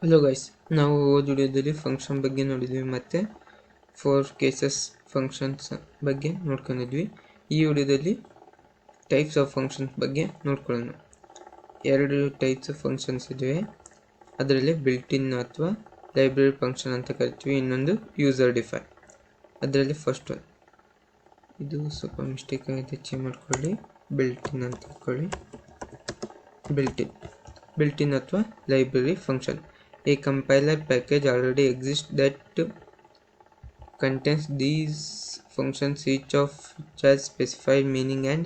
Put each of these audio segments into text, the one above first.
Hello guys, ನಾವು ಹೋದ ವಿಡಿಯೋದಲ್ಲಿ ಫಂಕ್ಷನ್ ಬಗ್ಗೆ ನೋಡಿದ್ವಿ ಮತ್ತು 4 ಕೇಸಸ್ ಫಂಕ್ಷನ್ಸ್ ಬಗ್ಗೆ ನೋಡ್ಕೊಂಡಿದ್ವಿ. ಈ ವಿಡಿಯೋದಲ್ಲಿ ಟೈಪ್ಸ್ ಆಫ್ ಫಂಕ್ಷನ್ಸ್ ಬಗ್ಗೆ ನೋಡ್ಕೊಳ್ಳೋಣ. 2 ಟೈಪ್ಸ್ ಆಫ್ ಫಂಕ್ಷನ್ಸ್ ಇವೆ. ಅದರಲ್ಲಿ ಬಿಲ್ಟ್ ಇನ್ ಅಥವಾ ಲೈಬ್ರರಿ ಫಂಕ್ಷನ್ ಅಂತ ಕರಿತೀವಿ, ಇನ್ನೊಂದು ಯೂಸರ್ ಡಿಫೈನ್. ಅದರಲ್ಲಿ ಫಸ್ಟ್ ಒನ್, ಇದು ಸ್ವಲ್ಪ ಮಿಸ್ಟೇಕ್ ಆಗಿದೆ, ಚೇಂಜ್ ಮಾಡ್ಕೊಳ್ಳಿ, ಬಿಲ್ಟ್ ಇನ್ ಅಂತ ಹಾಕೊಳ್ಳಿ. ಬಿಲ್ಟ್ ಇನ್ ಅಥವಾ library function. A compiler package already exists that contains these functions, each of which has specified meaning and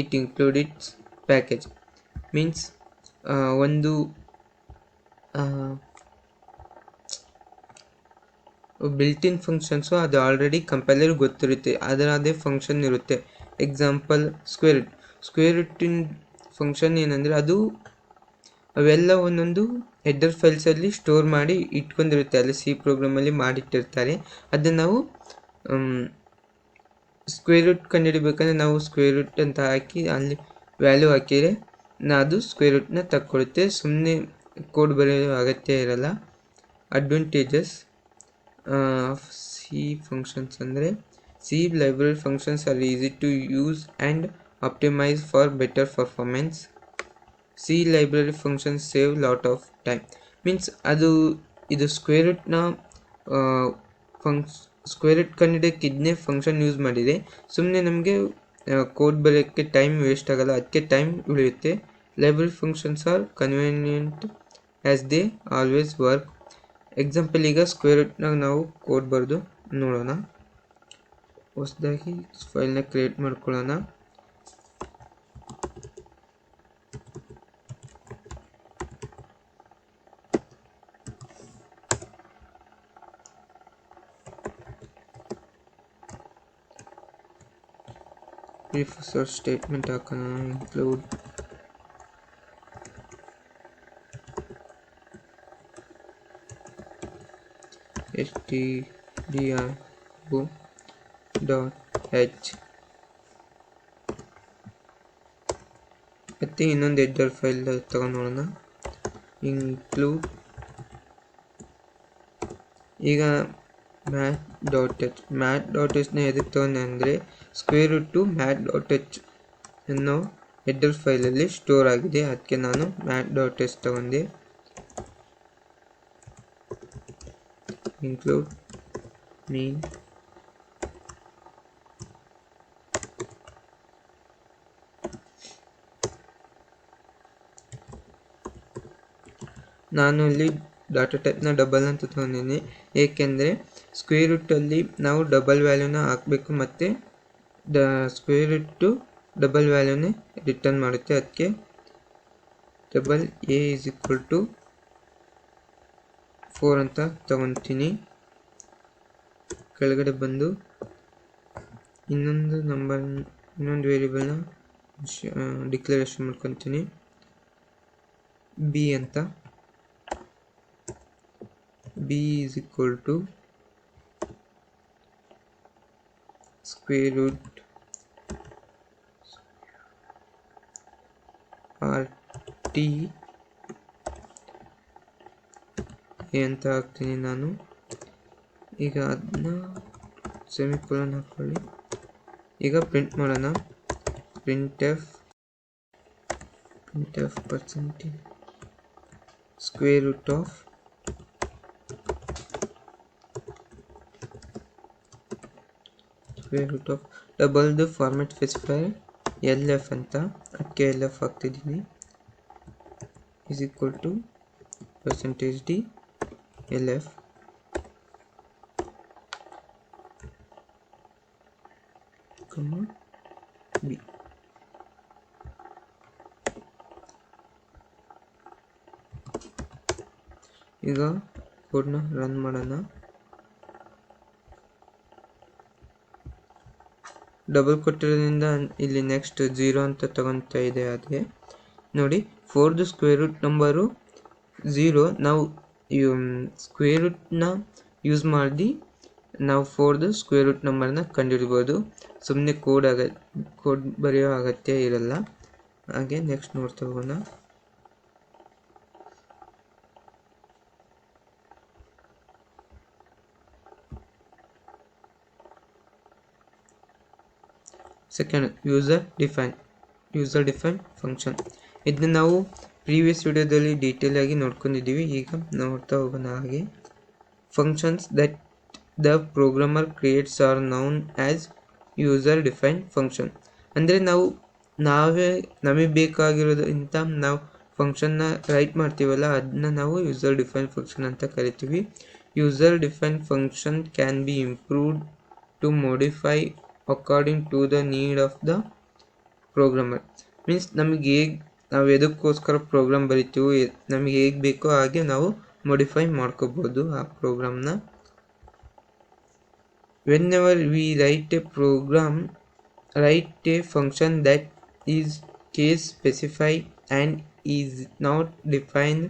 it includes its package. Means ಒಂದು built in functions ಅದು already compiler ಗೊತ್ತಿರುತ್ತೆ, ಅದರದೇ function ಇರುತ್ತೆ. Example square routine function ಏನಂದರೆ ಅದು ಅವೆಲ್ಲ ಒಂದೊಂದು header ಫೈಲ್ಸಲ್ಲಿ store ಮಾಡಿ ಇಟ್ಕೊಂಡಿರುತ್ತೆ, ಅಲ್ಲಿ ಸಿ ಪ್ರೋಗ್ರಾಮಲ್ಲಿ ಮಾಡಿಟ್ಟಿರ್ತಾರೆ. ಅದನ್ನು ನಾವು ಸ್ಕ್ವೇರ್ ರೂಟ್ ಕಂಡುಹಿಡಿಬೇಕಂದ್ರೆ ನಾವು ಸ್ಕ್ವೇರ್ ರೂಟ್ ಅಂತ ಹಾಕಿ ಅಲ್ಲಿ ವ್ಯಾಲ್ಯೂ ಹಾಕಿದರೆ ಅದು ಸ್ಕ್ವೇರ್ ರೂಟ್ನ ತಕ್ಕೊಳ್ಳುತ್ತೆ, ಸುಮ್ಮನೆ ಕೋಡ್ ಬರೆಯೋ ಅಗತ್ಯ ಇರಲ್ಲ. ಅಡ್ವಾಂಟೇಜಸ್ ಆಫ್ ಸಿ ಫಂಕ್ಷನ್ಸ್ ಅಂದರೆ C library functions are easy to use and optimise for better performance. C library function save lot of time. Means ಇದು ಸ್ಕ್ವೇರ್ ರೂಟ್ನ ಸ್ಕ್ವೇರ್ ರೂಟ್ ಕಂಡಿಡಿಯೋಕ್ಕೆ ಇದನ್ನೇ ಫಂಕ್ಷನ್ ಯೂಸ್ ಮಾಡಿದೆ, ಸುಮ್ಮನೆ ನಮಗೆ ಕೋಡ್ ಬರೆಯೋಕ್ಕೆ ಟೈಮ್ ವೇಸ್ಟ್ ಆಗೋಲ್ಲ, ಅದಕ್ಕೆ ಟೈಮ್ ಉಳಿಯುತ್ತೆ. Library functions are convenient as they always work. Example, ಈಗ ಸ್ಕ್ವೇರ್ ರೂಟ್ನಾಗ ನಾವು ಕೋಡ್ ಬರೆದು ನೋಡೋಣ. ಹೊಸದಾಗಿ ಫೈಲ್ನ ಕ್ರಿಯೇಟ್ ಮಾಡ್ಕೊಳ್ಳೋಣ. ಪ್ರಿಫರ್ಸರ್ ಸ್ಟೇಟ್ಮೆಂಟ್ ಹಾಕೋಣ, ಇನ್ಕ್ಲೂಡ್ stdio.h ಮತ್ತು ಇನ್ನೊಂದು ಹೆಡರ್ ಫೈಲ್ ತಗೊಂಡು ನೋಡೋಣ, ಇನ್ಕ್ಲೂಡ್. ಈಗ mat.h ಎದಕ್ಕೆ ತಗೊಂಡೆ ಅಂದರೆ ಸ್ಕ್ವೇರ್ ರೂಟು mat.h ಅನ್ನೋ ಹೆಡರ್ ಫೈಲಲ್ಲಿ ಸ್ಟೋರ್ ಆಗಿದೆ, ಅದಕ್ಕೆ ನಾನು mat.h ತಗೊಂಡೆ. ಇನ್ಕ್ಲೂಡ್ ಮೀನ್. ನಾನು ಇಲ್ಲಿ ಡಾಟಾ ಟೈಪ್ನ ಡಬಲ್ ಅಂತ ತೊಗೊಂಡಿದ್ದೀನಿ, ಏಕೆಂದರೆ ಸ್ಕ್ವೇರ್ ರೂಟಲ್ಲಿ ನಾವು ಡಬಲ್ ವ್ಯಾಲ್ಯೂನ ಹಾಕಬೇಕು ಮತ್ತು ಸ್ಕ್ವೇರ್ ರೂಟು ಡಬಲ್ ವ್ಯಾಲ್ಯೂನೇ ರಿಟರ್ನ್ ಮಾಡುತ್ತೆ, ಅದಕ್ಕೆ ಡಬಲ್ a = 4 ಅಂತ ತಗೊತೀನಿ. ಕೆಳಗಡೆ ಬಂದು ಇನ್ನೊಂದು ವೇರಿಯಬಲ್ನ ಡಿಕ್ಲರೇಷನ್ ಮಾಡ್ಕೊತೀನಿ, b ಅಂತ. b = ಸ್ಕ್ವೇರ್ ರೂಟ್ rt ಅಂತ ಹಾಕ್ತೀನಿ ನಾನು. ಈಗ ಅದನ್ನ ಸೆಮಿಕೋಲನ್ ಹಾಕೊಳ್ಳಿ. ಈಗ ಪ್ರಿಂಟ್ ಮಾಡೋಣ, printf square root of double format specifier lf ಅಂತ, ಅದಕ್ಕೆ lf ಹಾಕ್ತಿದ್ದೀನಿ, %d lf. b. ಈಗ ಕೋಡ್ನ ರನ್ ಮಾಡೋಣ. ಡಬಲ್ ಕೊಟ್ಟಿರೋದ್ರಿಂದ ಇಲ್ಲಿ ನೆಕ್ಸ್ಟ್ 0 ಅಂತ ತಗೊತಾ ಇದೆ. ಅದೇ ನೋಡಿ, 4ದು ಸ್ಕ್ವೇರ್ ರೂಟ್ ನಂಬರು 0. ನಾವು ಸ್ಕ್ವೇರ್ ರೂಟ್ನ ಯೂಸ್ ಮಾಡಿ ನಾವು 4ದು ಸ್ಕ್ವೇರ್ ರೂಟ್ ನಂಬರ್ನ ಕಂಡುಹಿಡ್ಬೋದು, ಸುಮ್ಮನೆ ಕೋಡ್ ಬರೆಯೋ ಅಗತ್ಯ ಇರಲ್ಲ. ಹಾಗೆ ನೆಕ್ಸ್ಟ್ ನೋಡ್ತಾ ಹೋಗೋಣ. Second user define function. ಇದನ್ನ ನಾವು ಪ್ರೀವಿಯಸ್ ವಿಡಿಯೋದಲ್ಲಿ ಡೀಟೇಲ್ ಆಗಿ ನೋಡ್ಕೊಂಡಿದ್ದೀವಿ. ಈಗ ನೋಡ್ತಾ ಹೋಗೋಣ. ಹಾಗೆ functions that the programmer creates are known as user define function. ಅಂದರೆ ನಮಗೆ ಬೇಕಾಗಿರೋದ್ರಿಂದ ನಾವು ಫಂಕ್ಷನ್ನ ರೈಟ್ ಮಾಡ್ತೀವಲ್ಲ, ಅದನ್ನ ನಾವು ಯೂಸರ್ ಡಿಫೈನ್ ಫಂಕ್ಷನ್ ಅಂತ ಕರಿತೀವಿ. User define function can be improved to modify according to the need of the programmer. Means ನಾವು ಎದಕ್ಕೋಸ್ಕರ ಪ್ರೋಗ್ರಾಮ್ ಬರಿತೀವಿ, ನಮಗೆ ಹೇಗೆ ಬೇಕೋ ಹಾಗೆ ನಾವು ಮಾಡಿಫೈ ಮಾಡ್ಕೋಬೋದು ಆ ಪ್ರೋಗ್ರಾಮ್ನ. Whenever we write a function that is case specified and is not defined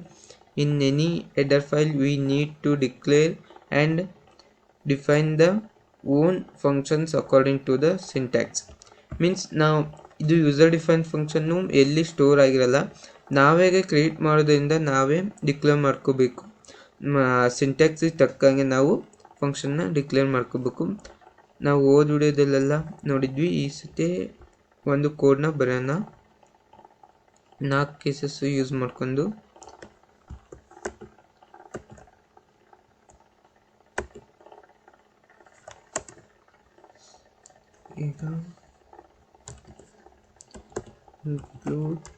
in any header file, we need to declare and define the own functions according to the syntax. Means ಇದು user define function ಎಲ್ಲಿ store ಆಗಿರಲ್ಲ, ನಾವೇ create ಮಾಡೋದ್ರಿಂದ ನಾವೇ declare ಮಾಡ್ಕೋಬೇಕು. ಸಿಂಟ್ಯಾಕ್ಸಿಗೆ ತಕ್ಕಂಗೆ ನಾವು ಫಂಕ್ಷನ್ನ ಡಿಕ್ಲೇರ್ ಮಾಡ್ಕೋಬೇಕು. ನಾವು ಓದ್ ವಿಡಿಯೋದಲ್ಲೆಲ್ಲ ನೋಡಿದ್ವಿ. ಈ ಸತಿ ಒಂದು ಕೋಡ್ನ ಬರೆಯೋಣ, 4 ಕೇಸಸ್ ಯೂಸ್ ಮಾಡ್ಕೊಂಡು. ಈಗ include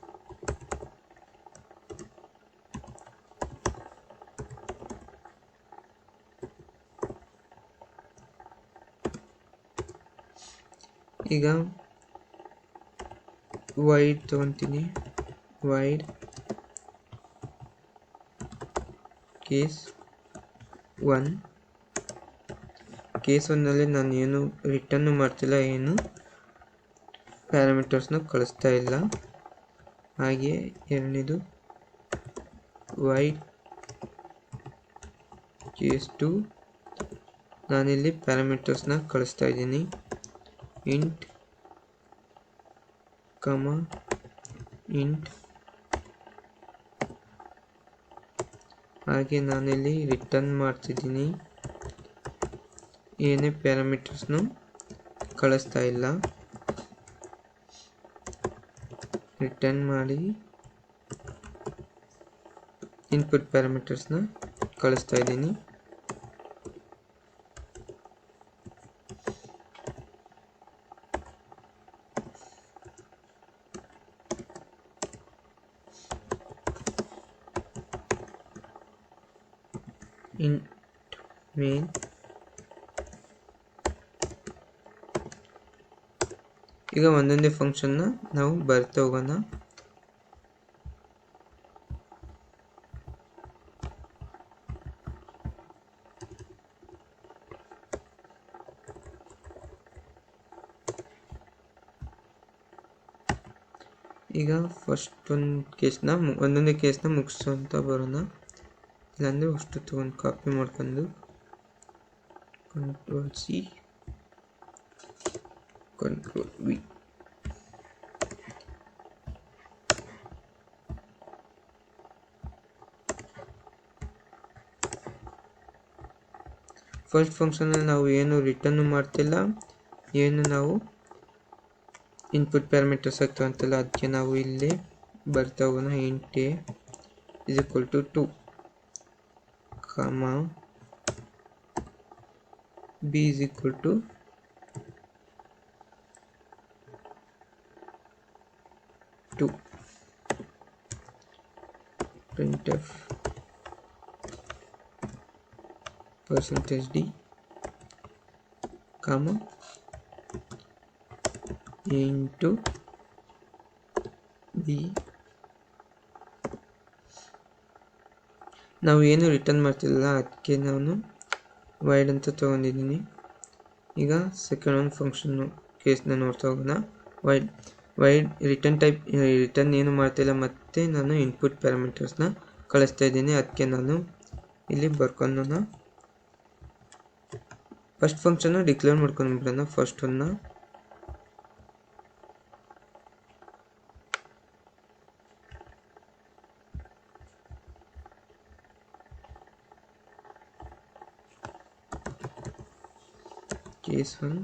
ಈಗ ವೈಡ್ ತಗೊತೀನಿ. ವೈಡ್ ಕೇಸ್ 1 ನಾನು ಏನು ರಿಟರ್ನ್ ಮಾಡ್ತಿಲ್ಲ, ಏನು ಪ್ಯಾರಾಮೀಟರ್ಸ್ನ ಕಳಿಸ್ತಾ ಇಲ್ಲ. ಹಾಗೆ ಎರಡನೇದು ವೈಡ್ ಕೇಸ್ 2, ನಾನಿಲ್ಲಿ ಪ್ಯಾರಾಮೀಟರ್ಸ್ನ ಕಳಿಸ್ತಾ ಇದ್ದೀನಿ. ಇಂಟ್ ಇಂಟ್ ಹಾಗೆ ನಾನಿಲ್ಲಿ ರಿಟರ್ನ್ ಮಾಡ್ತಿದ್ದೀನಿ, ಏನೇ ಪ್ಯಾರಾಮೀಟರ್ಸ್ನು ಕಳಿಸ್ತಾ ಇಲ್ಲ. ರಿಟರ್ನ್ ಮಾಡಿ ಇನ್ಪುಟ್ ಪ್ಯಾರಾಮೀಟರ್ಸ್ನ ಕಳಿಸ್ತಾ ಇದ್ದೀನಿ. ಇಂಟ್ ಮೇನ್ ಈಗ ಒಂದೊಂದೇ ಫಂಕ್ಷನ್ನ ನಾವು ಬರ್ತಾ ಹೋಗೋಣ. ಈಗ ಫಸ್ಟ್ ಒಂದೊಂದೇ ಕೇಸ್ನ ಮುಗಿಸೋಂತ ಬರೋಣ. ಇಲ್ಲಾಂದರೆ ಅಷ್ಟು ತೊಗೊಂಡು ಕಾಪಿ ಮಾಡ್ಕೊಂಡು Ctrl+C Ctrl+V. ಫಸ್ಟ್ ಫಂಕ್ಷನಲ್ಲಿ ನಾವು ಏನು ರಿಟರ್ನ್ ಮಾಡ್ತಿಲ್ಲ, ಏನು ನಾವು ಇನ್ಪುಟ್ ಪ್ಯಾರಾಮೀಟರ್ಸ್ ಆಗ್ತವಂತಲ್ಲ, ಅದಕ್ಕೆ ನಾವು ಇಲ್ಲಿ ಬರ್ತಾ ಹೋಗೋಣ. Int a is equal to 2, b is equal to 2, printf %d, into b. ನಾವು ಏನು ರಿಟರ್ನ್ ಮಾಡ್ತಿಲ್ಲ, ಅದಕ್ಕೆ ನಾನು ವೈಡ್ ಅಂತ ತೊಗೊಂಡಿದ್ದೀನಿ. ಈಗ ಸೆಕೆಂಡ್ ಒಂದು ಫಂಕ್ಷನ್ನು ಕೇಸ್ನ ನೋಡ್ತಾ ಹೋಗೋಣ. ವೈಡ್ ರಿಟರ್ನ್ ಏನು ಮಾಡ್ತಿಲ್ಲ, ಮತ್ತು ನಾನು ಇನ್ಪುಟ್ ಪ್ಯಾರಾಮೀಟರ್ಸ್ನ ಕಳಿಸ್ತಾ ಇದ್ದೀನಿ. ಅದಕ್ಕೆ ನಾನು ಇಲ್ಲಿ ಬರ್ಕೊಳ್ಳೋಣ. ಫಸ್ಟ್ ಫಂಕ್ಷನ್ನ ಡಿಕ್ಲೇರ್ ಮಾಡ್ಕೊಂಡ್ಬಿಡೋಣ. ಫಸ್ಟ್ ಒಂದು case 1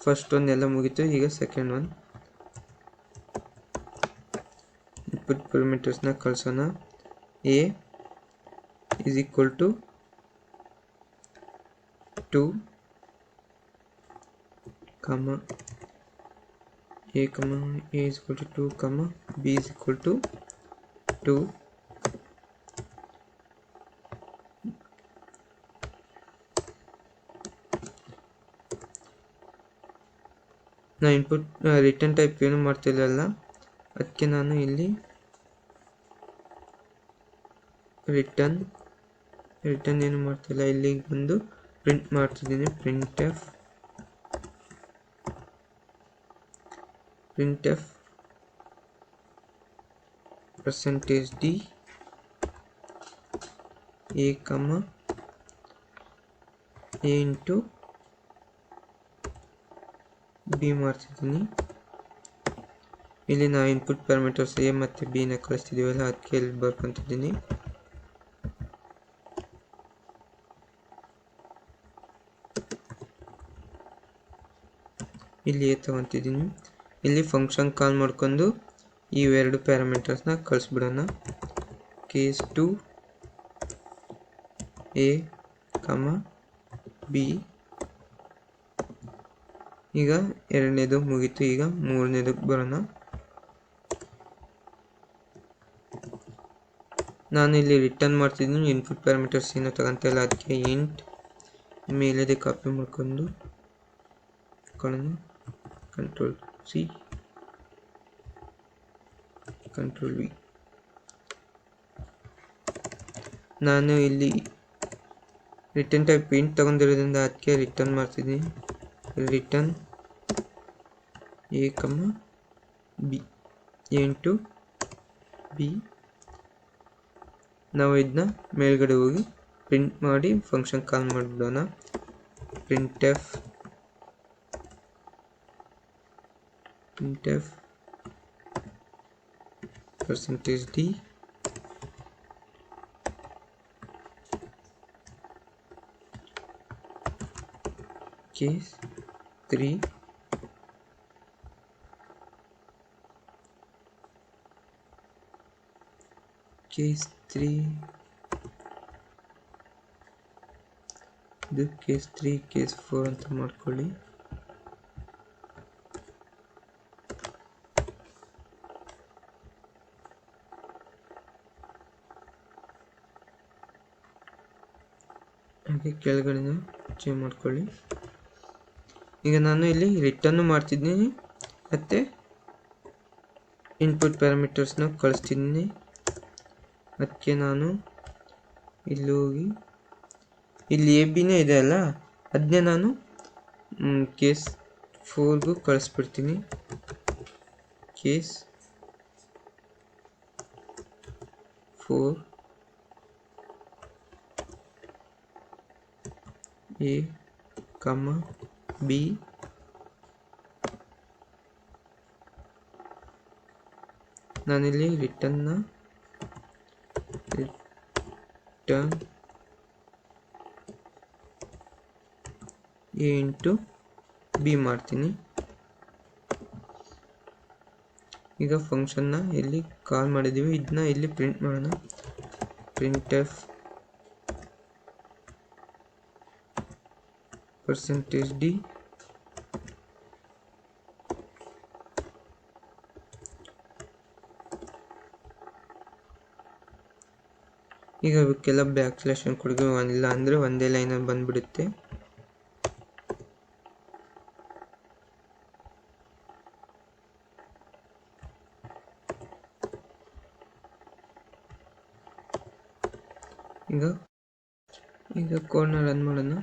ಫಸ್ಟ್ ಒನ್ ಎಲ್ಲ ಮುಗೀತು. ಈಗ ಸೆಕೆಂಡ್ ಒನ್. ಇನ್ಪುಟ್ ಪ್ಯಾರಾಮೀಟರ್ಸ್ನ ಕಳಿಸೋಣ. a is equal to 2 comma a is equal to 2 comma b is equal to 2. ನಾ ಇನ್ಪುಟ್ ರಿಟರ್ನ್ ಟೈಪ್ ಏನು ಮಾಡ್ತಿಲ್ಲಲ್ಲ, ಅದಕ್ಕೆ ನಾನು ಇಲ್ಲಿ ರಿಟರ್ನ್ ಏನು ಮಾಡ್ತಿಲ್ಲ, ಇಲ್ಲಿಗೆ ಬಂದು ಪ್ರಿಂಟ್ ಮಾಡ್ತಿದ್ದೀನಿ. Print F %d a comma a into b ಮಾಡ್ತಿದ್ದೀನಿ. ಇಲ್ಲಿ ನಾವು ಇನ್ಪುಟ್ ಪ್ಯಾರಾಮೀಟರ್ಸ್ a ಮತ್ತು b ನ ಕಳಿಸ್ತಿದ್ದೀವಲ್ಲ, ಅದಕ್ಕೆ ಇಲ್ಲಿ ಬರ್ಕೊತಿದ್ದೀನಿ. ಇಲ್ಲಿ a ತಗೊತಿದ್ದೀನಿ. ಇಲ್ಲಿ ಫಂಕ್ಷನ್ ಕಾಲ್ ಮಾಡ್ಕೊಂಡು ಇವೆರಡು ಪ್ಯಾರಾಮೀಟರ್ಸ್ನ ಕಳಿಸ್ಬಿಡೋಣ. Case 2 a comma b. ಈಗ ಎರಡನೇದು ಮುಗೀತು. ಈಗ ಮೂರನೇದಕ್ಕೆ ಬರೋಣ. ನಾನು ಇಲ್ಲಿ ರಿಟರ್ನ್ ಮಾಡ್ತಿದ್ದೀನಿ. ಇನ್ಪುಟ್ ಪ್ಯಾರಾಮೀಟರ್ಸ್ ಏನೋ ತಗೊಂತಿಲ್ಲ, ಅದಕ್ಕೆ ಇಂಟ್ ಮೇಲೆದೆ ಕಾಪಿ ಮಾಡ್ಕೊಂಡು ಕಂಟ್ರೋಲ್ C ಕಂಟ್ರೋಲ್ V. ನಾನು ಇಲ್ಲಿ ರಿಟರ್ನ್ ಟೈಪ್ ಇಂಟ್ ತಗೊಂಡಿರೋದ್ರಿಂದ ಅದಕ್ಕೆ ರಿಟರ್ನ್ ಮಾಡ್ತಿದ್ದೀನಿ. Return a comma b into b. ನಾವು ಇದನ್ನ ಮೇಲ್ಗಡೆ ಹೋಗಿ ಪ್ರಿಂಟ್ ಮಾಡಿ ಫಂಕ್ಷನ್ ಕಾಲ್ ಮಾಡಿಬಿಡೋಣ. ಪ್ರಿಂಟ್ ಎಫ್ %d ಕೇಸ್ 3 ಇದು ಕೇಸ್ 3 ಕೇಸ್ 4 ಅಂತ ಮಾಡ್ಕೊಳ್ಳಿ. ಹಾಗೆ ಕೆಳಗಡೆ ಚೇಂಜ್ ಮಾಡ್ಕೊಳ್ಳಿ. ಈಗ ನಾನು ಇಲ್ಲಿ ರಿಟರ್ನ್ ಮಾಡ್ತಿದ್ದೀನಿ ಮತ್ತು ಇನ್ಪುಟ್ ಪ್ಯಾರಾಮೀಟರ್ಸ್ನ ಕಳಿಸ್ತಿದ್ದೀನಿ. ಅದಕ್ಕೆ ನಾನು ಇಲ್ಲಿ ಹೋಗಿ ಇಲ್ಲಿ ಎ ಬಿನೇ ಇದೆ ಅಲ್ಲ, ಅದನ್ನೇ ನಾನು ಕೇಸ್ 4ಗೂ ಕಳಿಸ್ಬಿಡ್ತೀನಿ. Case 4 a comma b. ನಾನಿಲ್ಲಿ ರಿಟರ್ನ್ a ಇಂಟು b ಮಾಡ್ತೀನಿ. ಈಗ ಫಂಕ್ಷನ್ನ ಇಲ್ಲಿ ಕಾಲ್ ಮಾಡಿದ್ದೀವಿ, ಇದನ್ನ ಇಲ್ಲಿ ಪ್ರಿಂಟ್ ಮಾಡೋಣ. ಪ್ರಿಂಟ್ ಎಫ್ %d ಈಗ ಇವಕ್ಕೆಲ್ಲ ಬ್ಯಾಕ್ / ಕೊಡುಗೆ ಇಲ್ಲ ಅಂದರೆ ಒಂದೇ ಲೈನಲ್ಲಿ ಬಂದ್ಬಿಡುತ್ತೆ. ಈಗ ಕೋಡ್ನ ರನ್ ಮಾಡೋಣ.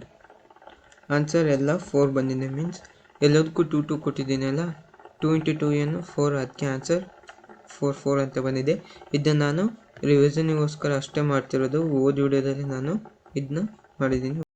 ಆನ್ಸರ್ ಎಲ್ಲ 4 ಬಂದಿದೆ. ಮೀನ್ಸ್ ಎಲ್ಲದಕ್ಕೂ 2 ಕೊಟ್ಟಿದ್ದೀನಿ ಅಲ್ಲ, 2 × 2 ಏನು 4, ಅದಕ್ಕೆ ಆನ್ಸರ್ 4 ಅಂತ ಬಂದಿದೆ. ಇದನ್ನು ನಾನು ರಿವಿಷನ್ಗೋಸ್ಕರ ಅಷ್ಟೇ ಮಾಡ್ತಿರೋದು. ಓದ್ ವಿಡಿಯೋದಲ್ಲಿ ನಾನು ಇದನ್ನ ಮಾಡಿದ್ದೀನಿ.